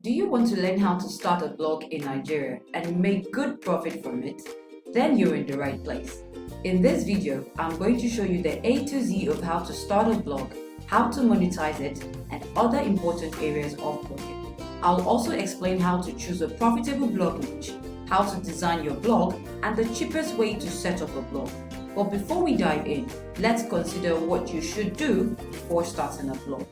Do you want to learn how to start a blog in Nigeria and make good profit from it? Then you're in the right place. In this video, I'm going to show you the A to Z of how to start a blog, how to monetize it, and other important areas of blogging. I'll also explain how to choose a profitable blog niche, how to design your blog, and the cheapest way to set up a blog. But before we dive in, let's consider what you should do before starting a blog.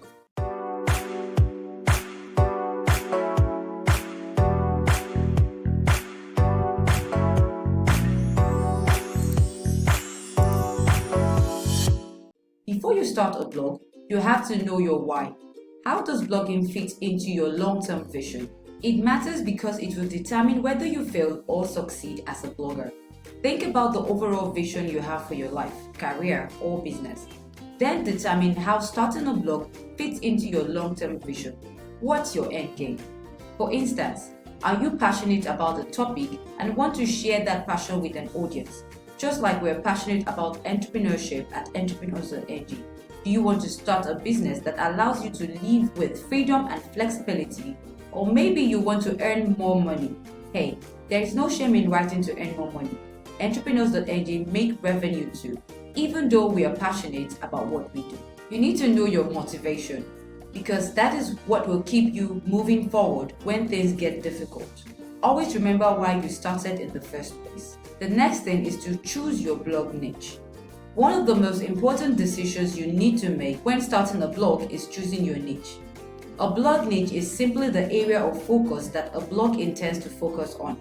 Before you start a blog, you have to know your why. How does blogging fit into your long-term vision? It matters because it will determine whether you fail or succeed as a blogger. Think about the overall vision you have for your life, career, or business. Then determine how starting a blog fits into your long-term vision. What's your end game? For instance, are you passionate about the topic and want to share that passion with an audience? Just like we're passionate about entrepreneurship at Entrepreneurs.ng. Do you want to start a business that allows you to live with freedom and flexibility? Or maybe you want to earn more money? Hey, there is no shame in writing to earn more money. Entrepreneurs.ng make revenue too, even though we are passionate about what we do. You need to know your motivation, because that is what will keep you moving forward when things get difficult. Always remember why you started in the first place. The next thing is to choose your blog niche. One of the most important decisions you need to make when starting a blog is choosing your niche. A blog niche is simply the area of focus that a blog intends to focus on.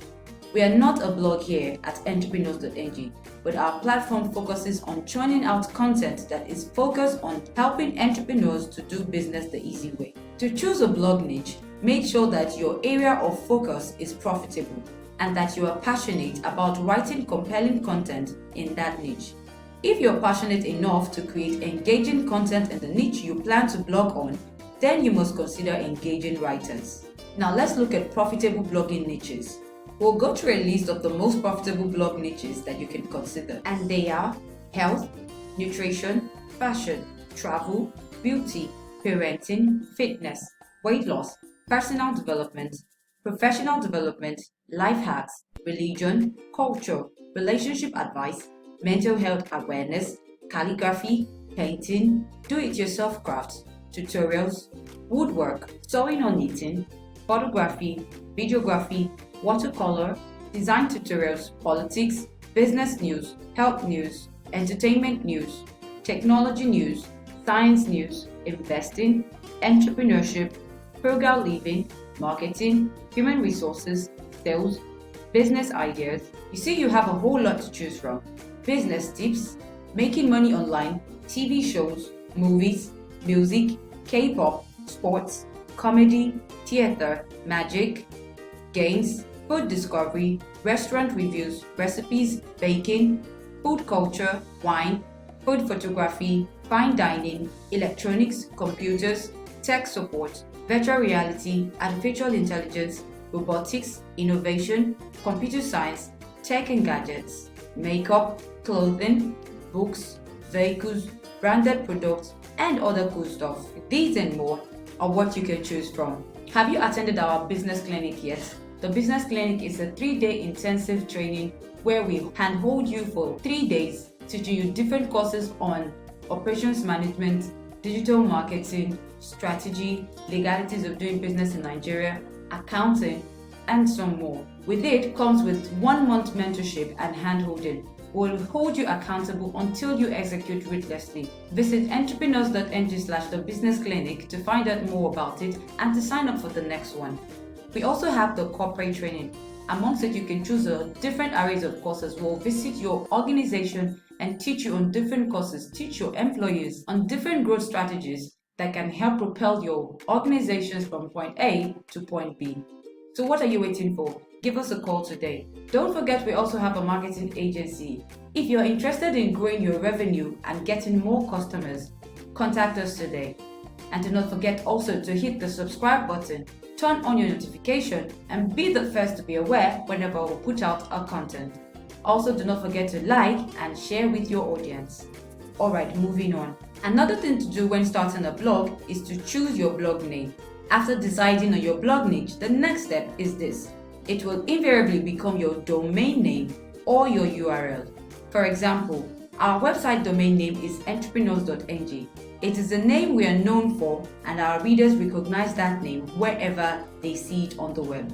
We are not a blog here at Entrepreneurs.ng, but our platform focuses on churning out content that is focused on helping entrepreneurs to do business the easy way. To choose a blog niche, make sure that your area of focus is profitable and that you are passionate about writing compelling content in that niche. If you're passionate enough to create engaging content in the niche you plan to blog on, then you must consider engaging writers. Now let's look at profitable blogging niches. We'll go through a list of the most profitable blog niches that you can consider, and they are health, nutrition, fashion, travel, beauty, parenting, fitness, weight loss, personal development, professional development, life hacks, religion, culture, relationship advice, mental health awareness, calligraphy, painting, do-it-yourself crafts, tutorials, woodwork, sewing or knitting, photography, videography, watercolor, design tutorials, politics, business news, health news, entertainment news, technology news, science news, investing, entrepreneurship, frugal living, marketing, human resources, sales, business ideas. You see, you have a whole lot to choose from. Business tips, making money online, TV shows, movies, music, K-pop, sports, comedy, theater, magic, games, food discovery, restaurant reviews, recipes, baking, food culture, wine, food photography, fine dining, electronics, computers, tech support, virtual reality, artificial intelligence, robotics, innovation, computer science, tech and gadgets, makeup, clothing, books, vehicles, branded products, and other cool stuff. These and more are what you can choose from. Have you attended our business clinic yet? The business clinic is a 3-day intensive training where we handhold you for 3 days, teaching you different courses on operations management, digital marketing, strategy, legalities of doing business in Nigeria, accounting, and some more. With it comes with 1 month mentorship and handholding. We'll hold you accountable until you execute ruthlessly. Visit entrepreneurs.ng/thebusinessclinic to find out more about it and to sign up for the next one. We also have the corporate training. Amongst it, you can choose a different arrays of courses. We'll visit your organization and teach you on different courses, teach your employees on different growth strategies that can help propel your organizations from point A to point B. So what are you waiting for? Give us a call today. Don't forget, we also have a marketing agency. If you're interested in growing your revenue and getting more customers, contact us today. And do not forget also to hit the subscribe button, turn on your notification, and be the first to be aware whenever we put out our content. Also, do not forget to like and share with your audience. Alright, moving on. Another thing to do when starting a blog is to choose your blog name. After deciding on your blog niche, the next step is this. It will invariably become your domain name or your URL. For example, our website domain name is Entrepreneurs.ng. It is the name we are known for, and our readers recognize that name wherever they see it on the web.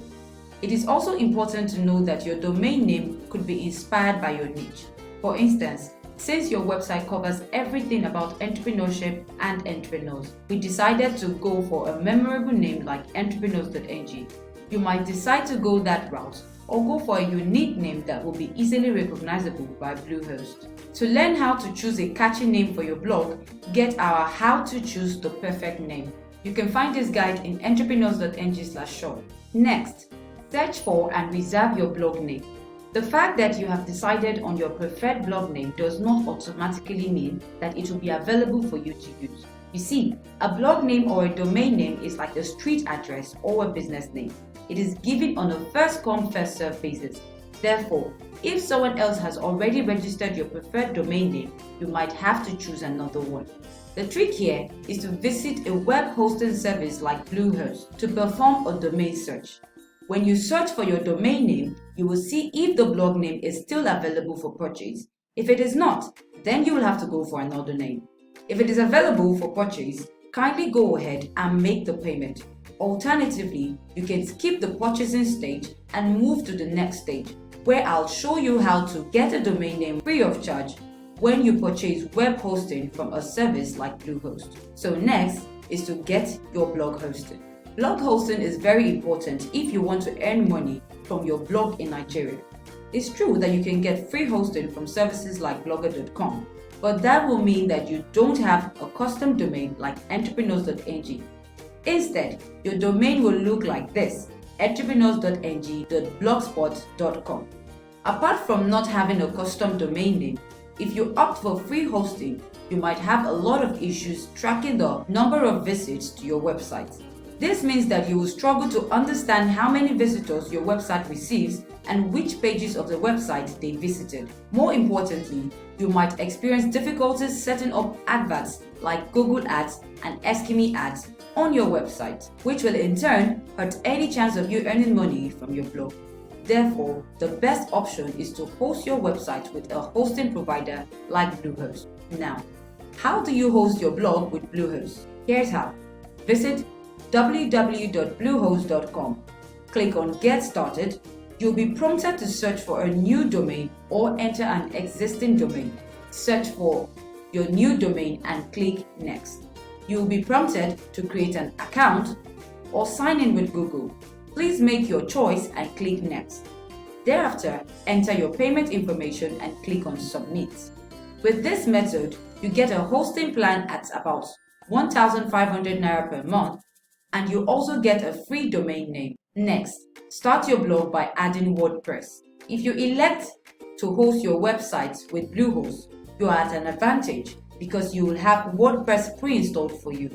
It is also important to know that your domain name could be inspired by your niche. For instance, since your website covers everything about entrepreneurship and entrepreneurs, we decided to go for a memorable name like Entrepreneurs.ng. You might decide to go that route or go for a unique name that will be easily recognizable by Bluehost. To learn how to choose a catchy name for your blog, get our How to Choose the Perfect Name. You can find this guide in Entrepreneurs.ng/shop. Next, search for and reserve your blog name. The fact that you have decided on your preferred blog name does not automatically mean that it will be available for you to use. You see, a blog name or a domain name is like a street address or a business name. It is given on a first-come, first-served basis. Therefore, if someone else has already registered your preferred domain name, you might have to choose another one. The trick here is to visit a web hosting service like Bluehost to perform a domain search. When you search for your domain name, you will see if the blog name is still available for purchase. If it is not, then you will have to go for another name. If it is available for purchase, kindly go ahead and make the payment. Alternatively, you can skip the purchasing stage and move to the next stage, where I'll show you how to get a domain name free of charge when you purchase web hosting from a service like Bluehost. So next is to get your blog hosted. Blog hosting is very important if you want to earn money from your blog in Nigeria. It's true that you can get free hosting from services like blogger.com, but that will mean that you don't have a custom domain like Entrepreneurs.ng. Instead, your domain will look like this: Entrepreneurs.ng.blogspot.com. Apart from not having a custom domain name, if you opt for free hosting, you might have a lot of issues tracking the number of visits to your website. This means that you will struggle to understand how many visitors your website receives and which pages of the website they visited. More importantly, you might experience difficulties setting up adverts like Google Ads and Eskimi Ads on your website, which will in turn hurt any chance of you earning money from your blog. Therefore, the best option is to host your website with a hosting provider like Bluehost. Now, how do you host your blog with Bluehost? Here's how. Visit www.bluehost.com. Click on Get Started. You'll be prompted to search for a new domain or enter an existing domain. Search for your new domain and click Next. You'll be prompted to create an account or sign in with Google. Please make your choice and click Next. Thereafter, enter your payment information and click on Submit. With this method, you get a hosting plan at about 1,500 Naira per month, and you also get a free domain name. Next, start your blog by adding WordPress. If you elect to host your website with Bluehost, you are at an advantage because you will have WordPress pre-installed for you.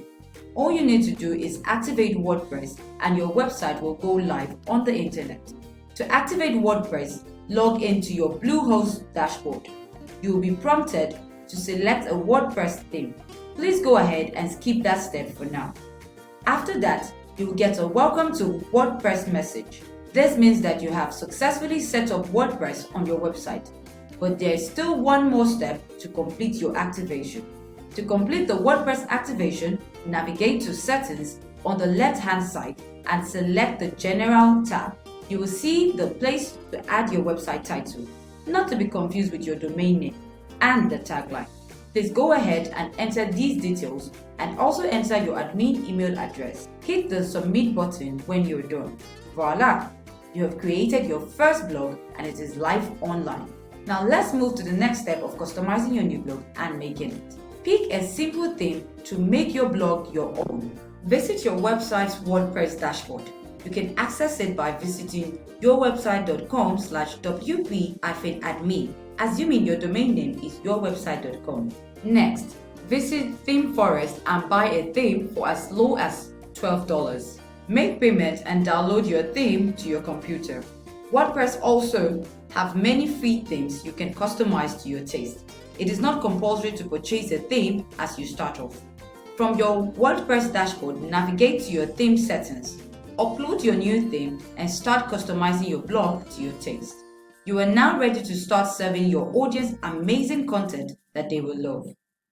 All you need to do is activate WordPress and your website will go live on the internet. To activate WordPress, log into your Bluehost dashboard. You will be prompted to select a WordPress theme. Please go ahead and skip that step for now. After that, you will get a Welcome to WordPress message. This means that you have successfully set up WordPress on your website. But there is still one more step to complete your activation. To complete the WordPress activation, navigate to Settings on the left-hand side and select the General tab. You will see the place to add your website title, not to be confused with your domain name, and the tagline. Please go ahead and enter these details and also enter your admin email address. Hit the Submit button when you're done. Voila! You have created your first blog and it is live online. Now let's move to the next step of customizing your new blog and making it. Pick a simple theme to make your blog your own. Visit your website's WordPress dashboard. You can access it by visiting yourwebsite.com/wp-admin, assuming your domain name is yourwebsite.com. Next, visit Theme Forest and buy a theme for as low as $12. Make payment and download your theme to your computer. WordPress also have many free themes you can customize to your taste. It is not compulsory to purchase a theme as you start off. From your WordPress dashboard, navigate to your theme settings, upload your new theme, and start customizing your blog to your taste. You are now ready to start serving your audience amazing content that they will love.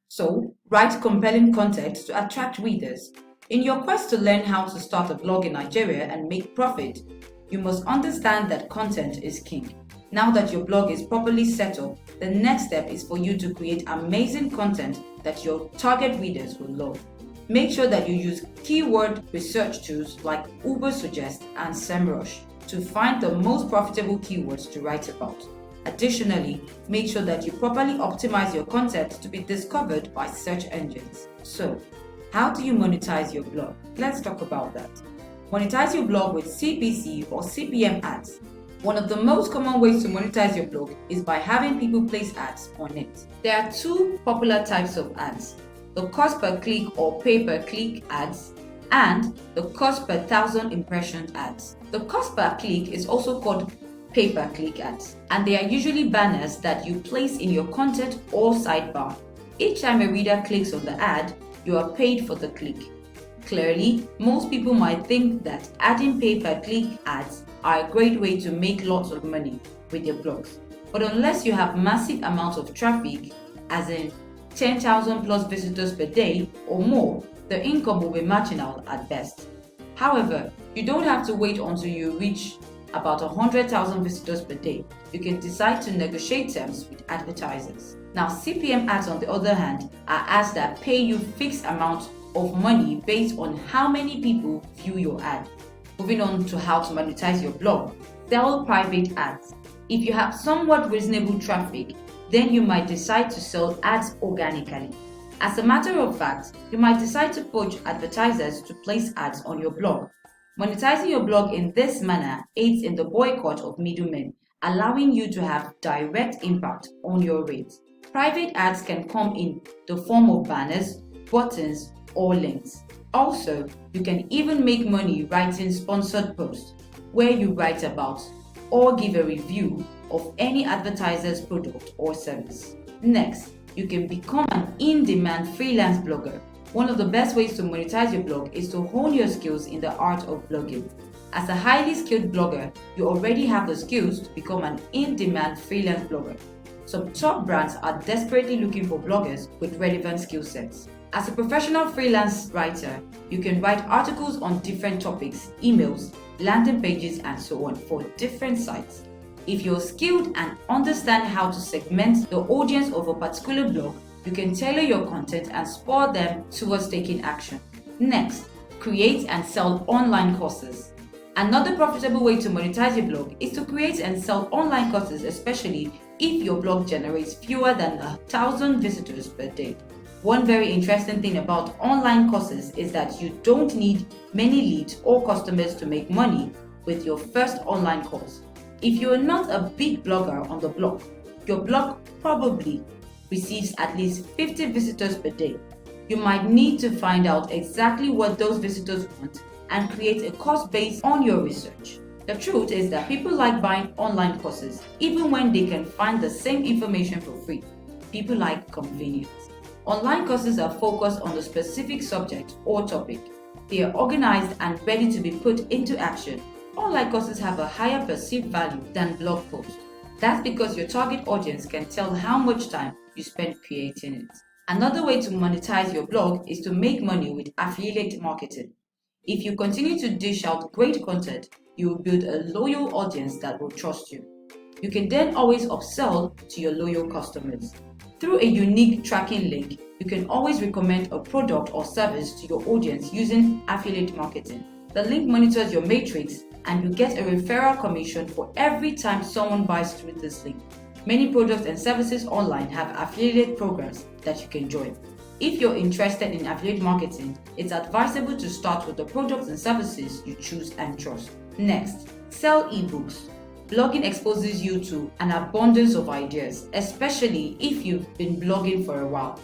So, write compelling content to attract readers. In your quest to learn how to start a blog in Nigeria and make profit, you must understand that content is king. Now that your blog is properly set up, the next step is for you to create amazing content that your target readers will love. Make sure that you use keyword research tools like Ubersuggest and SEMrush to find the most profitable keywords to write about. Additionally, make sure that you properly optimize your content to be discovered by search engines. So, how do you monetize your blog? Let's talk about that. Monetize your blog with CPC or CPM ads. One of the most common ways to monetize your blog is by having people place ads on it. There are two popular types of ads: the cost per click or pay per click ads and the cost per 1,000 impression ads. The cost per click is also called pay per click ads, and they are usually banners that you place in your content or sidebar. Each time a reader clicks on the ad, you are paid for the click. Clearly, most people might think that adding pay per click ads are a great way to make lots of money with your blogs. But unless you have massive amounts of traffic, as in 10,000 plus visitors per day or more, the income will be marginal at best. However, you don't have to wait until you reach about 100,000 visitors per day. You can decide to negotiate terms with advertisers. Now, CPM ads, on the other hand, are ads that pay you fixed amount of money based on how many people view your ad. Moving on to how to monetize your blog. Sell private ads. If you have somewhat reasonable traffic, then you might decide to sell ads organically. As a matter of fact, you might decide to poach advertisers to place ads on your blog. Monetizing your blog in this manner aids in the boycott of middlemen, allowing you to have direct impact on your rates. Private ads can come in the form of banners, buttons, or links. Also, you can even make money writing sponsored posts where you write about or give a review of any advertiser's product or service. Next, you can become an in-demand freelance blogger. One of the best ways to monetize your blog is to hone your skills in the art of blogging. As a highly skilled blogger, you already have the skills to become an in-demand freelance blogger. Some top brands are desperately looking for bloggers with relevant skill sets. As a professional freelance writer, you can write articles on different topics, emails, landing pages, and so on for different sites. If you're skilled and understand how to segment the audience of a particular blog, you can tailor your content and spur them towards taking action. Next, create and sell online courses. Another profitable way to monetize your blog is to create and sell online courses, especially if your blog generates fewer than 1,000 visitors per day. One very interesting thing about online courses is that you don't need many leads or customers to make money with your first online course. If you are not a big blogger on the blog, your blog probably receives at least 50 visitors per day. You might need to find out exactly what those visitors want and create a course based on your research. The truth is that people like buying online courses even when they can find the same information for free. People like convenience. Online courses are focused on a specific subject or topic. They are organized and ready to be put into action. Online courses have a higher perceived value than blog posts. That's because your target audience can tell how much time you spend creating it. Another way to monetize your blog is to make money with affiliate marketing. If you continue to dish out great content, you will build a loyal audience that will trust you. You can then always upsell to your loyal customers. Through a unique tracking link, you can always recommend a product or service to your audience using affiliate marketing. The link monitors your matrix and you get a referral commission for every time someone buys through this link. Many products and services online have affiliate programs that you can join. If you're interested in affiliate marketing, it's advisable to start with the products and services you choose and trust. Next, sell ebooks. Blogging exposes you to an abundance of ideas, especially if you've been blogging for a while.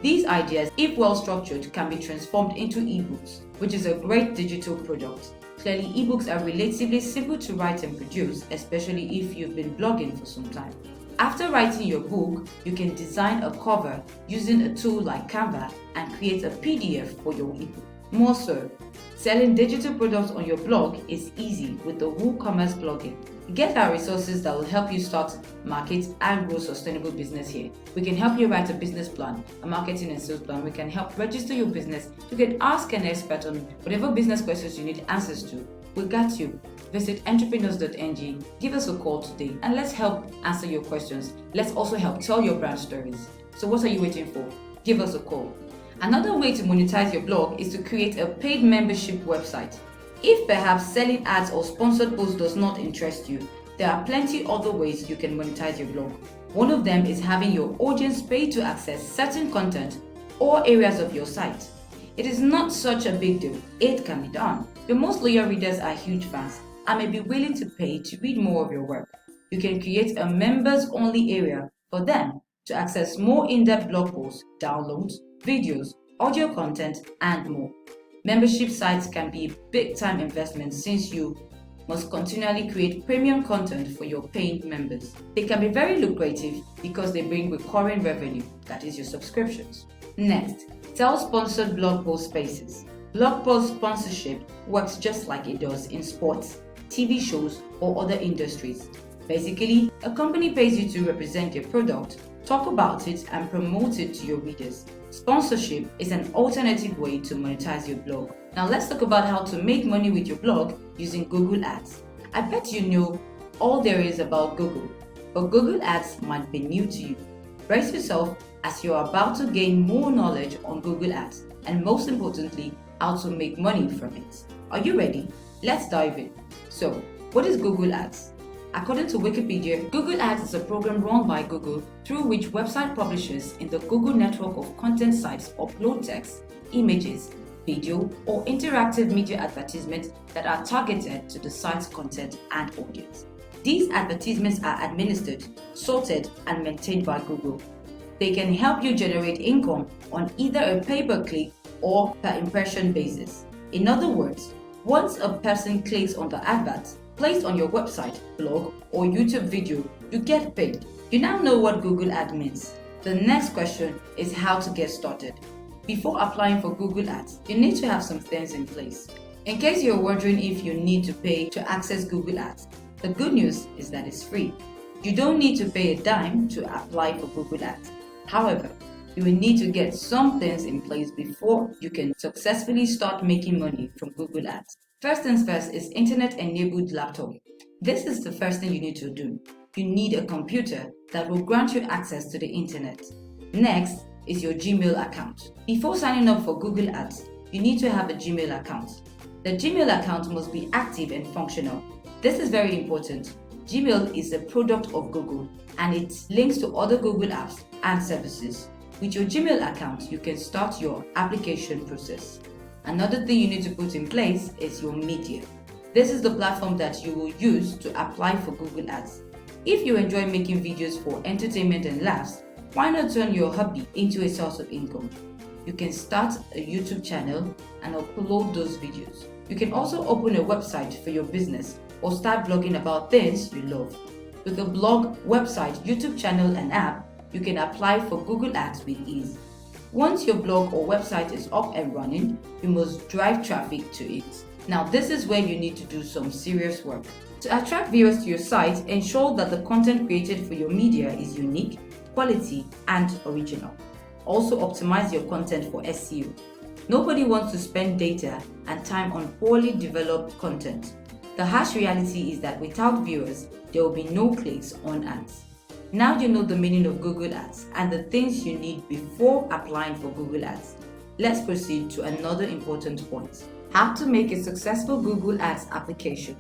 These ideas, if well structured, can be transformed into ebooks, which is a great digital product. Clearly, ebooks are relatively simple to write and produce, especially if you've been blogging for some time. After writing your book, you can design a cover using a tool like Canva and create a PDF for your ebook. More so, selling digital products on your blog is easy with the WooCommerce plugin. Get our resources that will help you start, market, and grow sustainable business here. We can help you write a business plan, a marketing and sales plan. We can help register your business. You can ask an expert on whatever business questions you need answers to. We got you. Visit Entrepreneurs.ng, give us a call today, and let's help answer your questions. Let's also help tell your brand stories. So what are you waiting for? Give us a call. Another way to monetize your blog is to create a paid membership website. If perhaps selling ads or sponsored posts does not interest you, there are plenty other ways you can monetize your blog. One of them is having your audience pay to access certain content or areas of your site. It is not such a big deal. It can be done. Your most loyal readers are huge fans and may be willing to pay to read more of your work. You can create a members-only area for them to access more in-depth blog posts, downloads, videos, audio content, and more. Membership sites can be a big-time investment since you must continually create premium content for your paying members. They can be very lucrative because they bring recurring revenue, that is your subscriptions. Next, sell sponsored blog post spaces. Blog post sponsorship works just like it does in sports, TV shows, or other industries. Basically, a company pays you to represent your product, talk about it, and promote it to your readers. Sponsorship is an alternative way to monetize your blog. Now let's talk about how to make money with your blog using Google Ads. I bet you know all there is about Google, but Google Ads might be new to you. Brace yourself as you're about to gain more knowledge on Google Ads and most importantly, how to make money from it. Are you ready? Let's dive in. So, what is Google Ads? According to Wikipedia, Google Ads is a program run by Google through which website publishers in the Google network of content sites upload text, images, video, or interactive media advertisements that are targeted to the site's content and audience. These advertisements are administered, sorted, and maintained by Google. They can help you generate income on either a pay-per-click or per impression basis. In other words, once a person clicks on the advert placed on your website, blog, or YouTube video, you get paid. You now know what Google Ads means. The next question is how to get started. Before applying for Google Ads, you need to have some things in place. In case you're wondering if you need to pay to access Google Ads, the good news is that it's free. You don't need to pay a dime to apply for Google Ads. However, you will need to get some things in place before you can successfully start making money from Google Ads. First things first is internet-enabled laptop. This is the first thing you need to do. You need a computer that will grant you access to the internet. Next is your Gmail account. Before signing up for Google Ads, you need to have a Gmail account. The Gmail account must be active and functional. This is very important. Gmail is a product of Google and it links to other Google apps and services. With your Gmail account, you can start your application process. Another thing you need to put in place is your media. This is the platform that you will use to apply for Google Ads. If you enjoy making videos for entertainment and laughs, why not turn your hobby into a source of income? You can start a YouTube channel and upload those videos. You can also open a website for your business or start blogging about things you love. With a blog, website, YouTube channel, and app, you can apply for Google Ads with ease. Once your blog or website is up and running, you must drive traffic to it. Now, this is where you need to do some serious work. To attract viewers to your site, ensure that the content created for your media is unique, quality, and original. Also, optimize your content for SEO. Nobody wants to spend data and time on poorly developed content. The harsh reality is that without viewers, there will be no clicks on ads. Now you know the meaning of Google Ads and the things you need before applying for Google Ads. Let's proceed to another important point. How to make a successful Google Ads application.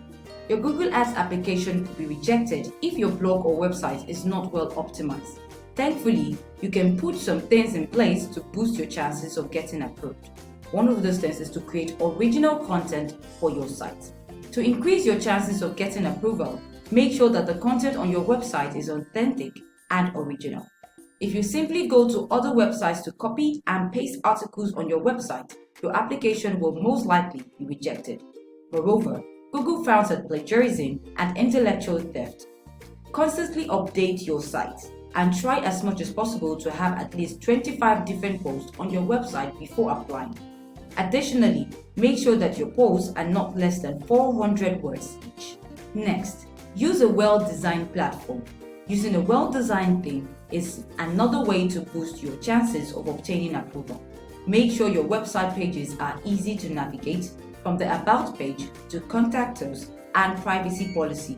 Your Google Ads application could be rejected if your blog or website is not well optimized. Thankfully, you can put some things in place to boost your chances of getting approved. One of those things is to create original content for your site. To increase your chances of getting approval, make sure that the content on your website is authentic and original. If you simply go to other websites to copy and paste articles on your website, your application will most likely be rejected. Moreover, Google frowns at plagiarism and intellectual theft. Constantly update your site and try as much as possible to have at least 25 different posts on your website before applying. Additionally, make sure that your posts are not less than 400 words each. Next, use a well-designed platform. Using a well-designed theme is another way to boost your chances of obtaining approval. Make sure your website pages are easy to navigate, from the About page to Contact Us and Privacy Policy.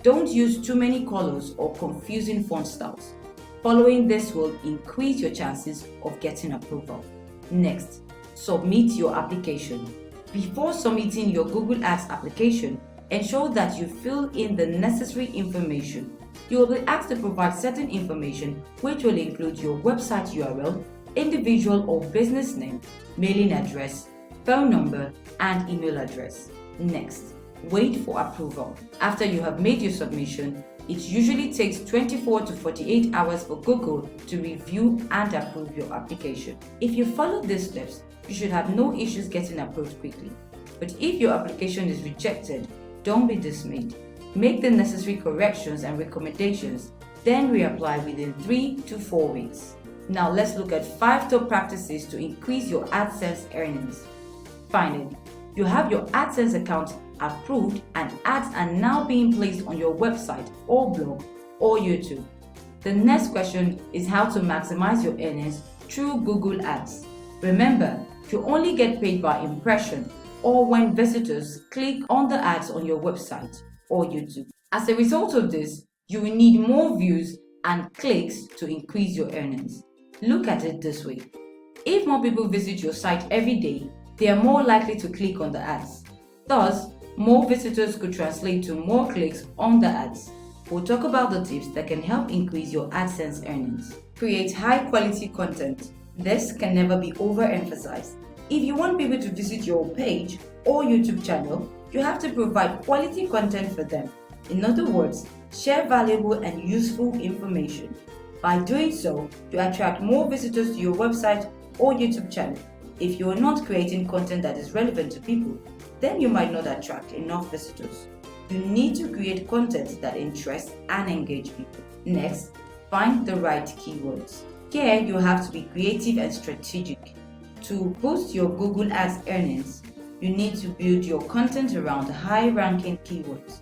Don't use too many colors or confusing font styles. Following this will increase your chances of getting approval. Next, submit your application. Before submitting your Google Ads application, ensure that you fill in the necessary information. You will be asked to provide certain information, which will include your website URL, individual or business name, mailing address, phone number, and email address. Next, wait for approval. After you have made your submission, it usually takes 24 to 48 hours for Google to review and approve your application. If you follow these steps, you should have no issues getting approved quickly. But if your application is rejected, don't be dismayed. Make the necessary corrections and recommendations, then reapply within 3 to 4 weeks. Now let's look at 5 top practices to increase your AdSense earnings. Finally, you have your AdSense account approved and ads are now being placed on your website or blog or YouTube. The next question is how to maximize your earnings through Google Ads. Remember, you only get paid by impression or when visitors click on the ads on your website or YouTube. As a result of this, you will need more views and clicks to increase your earnings. Look at it this way. If more people visit your site every day, they are more likely to click on the ads. Thus, more visitors could translate to more clicks on the ads. We'll talk about the tips that can help increase your AdSense earnings. Create high quality content. This can never be overemphasized. If you want people to visit your page or YouTube channel, you have to provide quality content for them. In other words, share valuable and useful information. By doing so, you attract more visitors to your website or YouTube channel. If you are not creating content that is relevant to people, then you might not attract enough visitors. You need to create content that interests and engage people. Next, find the right keywords. Here, you have to be creative and strategic. To boost your Google Ads earnings, you need to build your content around high-ranking keywords.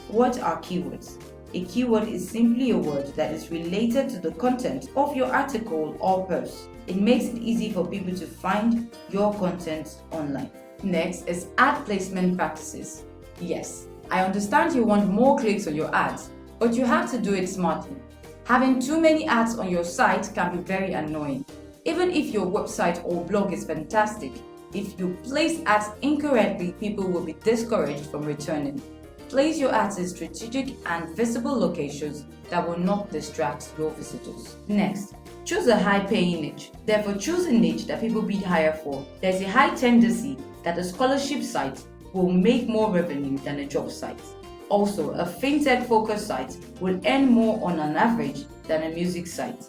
What are keywords? A keyword is simply a word that is related to the content of your article or post. It makes it easy for people to find your content online. Next is ad placement practices. Yes, I understand you want more clicks on your ads, but you have to do it smartly. Having too many ads on your site can be very annoying. Even if your website or blog is fantastic, if you place ads incorrectly, people will be discouraged from returning. Place your ads in strategic and visible locations that will not distract your visitors. Next, choose a high-paying niche. Therefore, choose a niche that people bid higher for. There's a high tendency that a scholarship site will make more revenue than a job site. Also, a fintech-focused site will earn more on an average than a music site.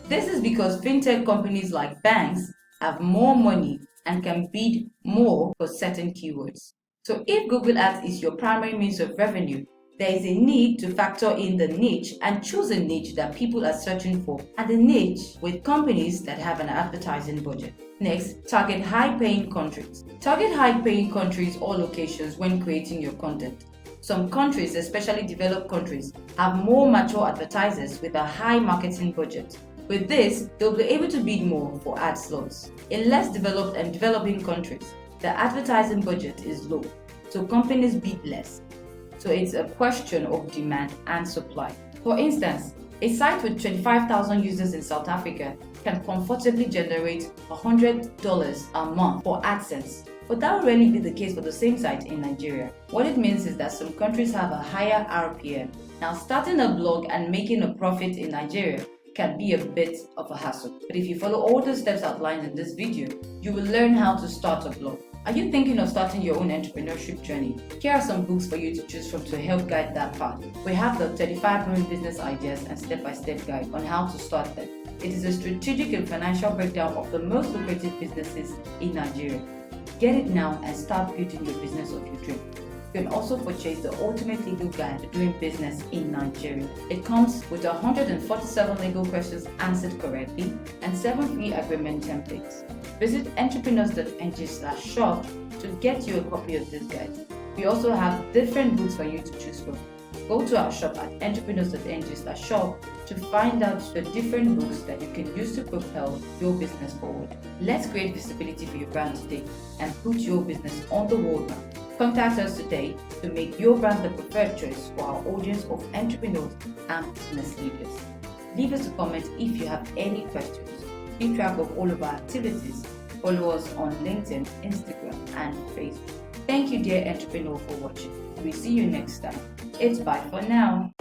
This is because fintech companies like banks have more money and can bid more for certain keywords. So if Google Ads is your primary means of revenue, there is a need to factor in the niche and choose a niche that people are searching for and a niche with companies that have an advertising budget. Next, target high-paying countries. Target high-paying countries or locations when creating your content. Some countries, especially developed countries, have more mature advertisers with a high marketing budget. With this, they'll be able to bid more for ad slots. In less developed and developing countries, the advertising budget is low, so companies bid less. So it's a question of demand and supply. For instance, a site with 25,000 users in South Africa can comfortably generate $100 a month for AdSense. But that will rarely be the case for the same site in Nigeria. What it means is that some countries have a higher RPM. Now, starting a blog and making a profit in Nigeria can be a bit of a hassle. But if you follow all the steps outlined in this video, you will learn how to start a blog. Are you thinking of starting your own entrepreneurship journey? Here are some books for you to choose from to help guide that path. We have the 35 Growing Business Ideas and Step-by-Step Guide on how to start them. It is a strategic and financial breakdown of the most lucrative businesses in Nigeria. Get it now and start building your business of your dream. You can also purchase the ultimate legal guide to doing business in Nigeria. It comes with 147 legal questions answered correctly and 7 free agreement templates. Visit Entrepreneurs.ng/shop to get you a copy of this guide. We also have different books for you to choose from. Go to our shop at Entrepreneurs.ng/shop to find out the different books that you can use to propel your business forward. Let's create visibility for your brand today and put your business on the world map. Contact us today to make your brand the preferred choice for our audience of entrepreneurs and business leaders. Leave us a comment if you have any questions. Keep track of all of our activities. Follow us on LinkedIn, Instagram, and Facebook. Thank you, dear entrepreneur, for watching. We'll see you next time. It's bye for now.